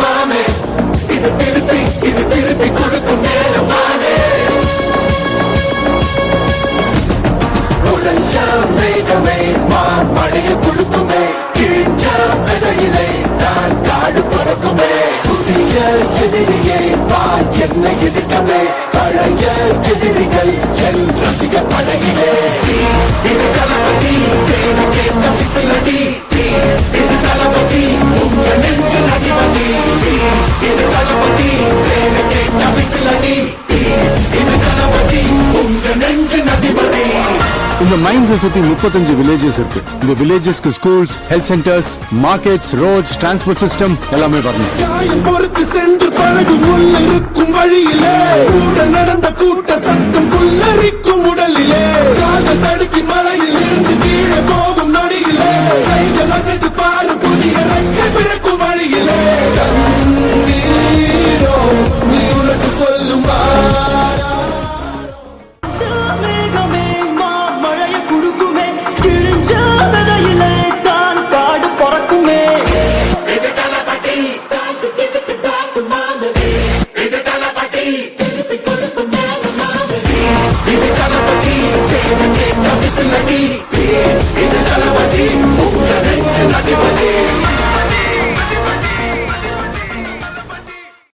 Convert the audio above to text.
மாமே, இது திருப்பி கொடுக்கும் நேரமானே. உடஞ்ச மேகமே மழைய கொடுக்குமே, கிழிஞ்ச விதையிலே தான் காடு பிறக்குமே. புதிய எதிரியே வா என்னை எதிர்க்கவே, பழைய எதிரிகள் என் ரசிக படையிலே. இது தளபதி தேடி கேட்ட விசிலடி, இது தளபதி உங்க நெஞ்சில் அதிபதி. இது தளபதி தேடி கேட்ட விசிலடி, இது தளபதி உங்க நெஞ்சின் அதிபதி. இந்த மைன்ஸை சுத்தி 35 வில்லேஜஸ் இருக்கு. இந்த வில்லேஜஸ்க்கு schools, health centres, markets, roads, transport system எல்லாமே வரணும். காயம் பொறுத்து சென்று பழகும் முள்ள இருக்கும் வழியிலே, கூட நடந்த கூட்ட சத்தம் புல்லரிக்கும் உடலிலே. காதல் தடுக்கி மலையில் இருந்து கீழே போகும் நொடியிலே, கைகள் அசைத்து பாரு புது